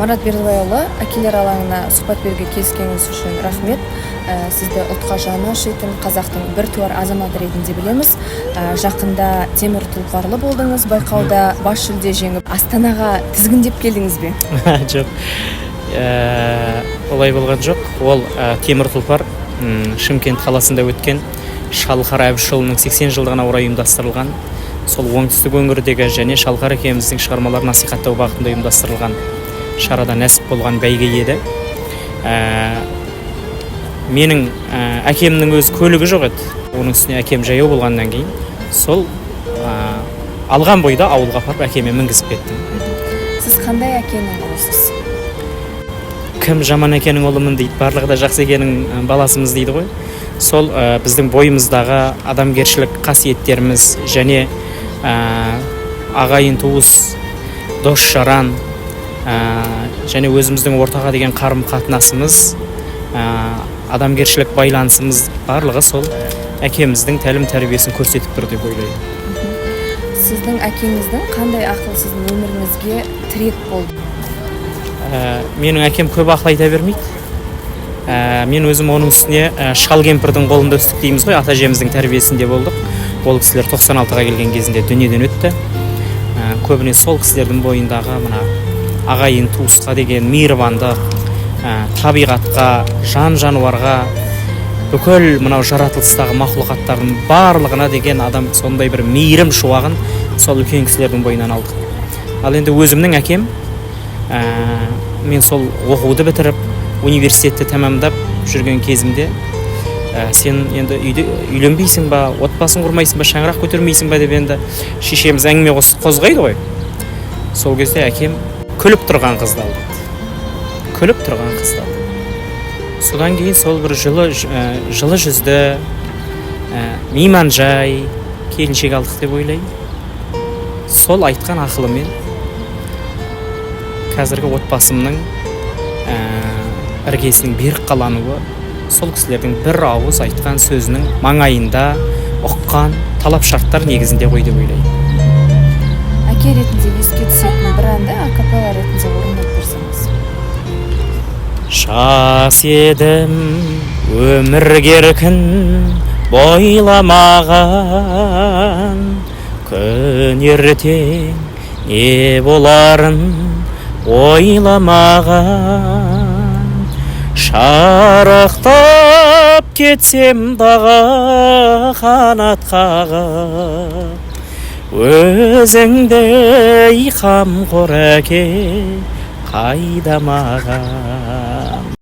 Марат Бердібайұлы, әкелер алаңына сұхбат беруге келіскеніңіз үшін рахмет. Сізді ұлтқа жаны ашитын қазақтың бір туар азаматы ретінде білеміз. Жақында темір тұлпарлы болдыңыз, байқауда бас жүлде жеңіп, Астанаға тізгіндеп келдіңіз бе? Жоқ, олай болған жоқ. Ол темір тұлпар Шымкент қаласында өткен Шалқар Әбішұлының 80 жылдығына орай ұйымдастырылған, сол оңтүстік өңірдегі және Шалқар әкеміздің шығармаларын насихаттау бағытында ұйымдастырылған шарада нәсіп болған бәйге еді. Менің әкемнің өз көлігі жоқ еді. Оның үстіне әкем жаяу болғаннан кейін сол алған бойда ауылға апарып әкеме мінгізіп кеттім. Сіз қандай әкенің ұлысыз? Кім жаман әкенің ұлымын дейді, барлығы да жақсы әкенің баласымыз дейді ғой. Сол біздің бойымыздағы адамгершілік қасиеттеріміз және ағайын туыс, дос жаран және өзіміздің ортаға деген қарым қатынасымыз, адамгершілік байланысымыз барлығы сол әкеміздің тәлім тәрбиесін көрсетіп тұр деп ойлаймын. Сіздің әкеңіздің қандай ақыл сіздің өміріңізге тірек болды? Менің әкем көп ақыл айта бермейді. Мен өзім оның үстіне шал кемпірдің қолында өстік дейміз ғой, ата-әжеміздің тәрбиесінде болдық. Ол кісілер 96-ға келген кезінде дүниеден өтті. Көбіне сол кісілердің бойындағы мына ағайын туысқа деген мейірбандық, табиғатқа, жан-жануарға, бүкіл мынау жаратылыстағы мақұлқаттардың барлығына деген адам сондай бір мейірім шуағын сол үлкен кісілердің бойынан алдық. Ал енді өзімнің әкем, мен сол оқуды бітіріп, университетті тәмамдап жүрген кезімде, сен енді үйленбейсің ба, отбасын құрмайсың ба, шаңырақ көтермейсің ба деп енді шешеміз әңгіме қозғайды ғой. Сол кезде әкем күліп тұрған қызды алды. Күліп тұрған қызды алды. Содан кейін сол бір жылы жүзді, мейман жай келіншек алдық деп ойлаймын. Сол айтқан ақылымен қазіргі отбасымның іргесінің берік қалануы сол кісілердің бір ауыз айтқан сөзінің маңайында ұққан талап шарттар негізінде ғой деп ойлаймын. Әке ретінде еске түсетін бір әнді акапелла ретінде орындап берсеңіз. Жас едім өмірге еркін бойламаған, күн ертең не боларын ойламаған, шарықтап кетсем дағы қанат қағып, өзіңдей қамқор әке қайда маған.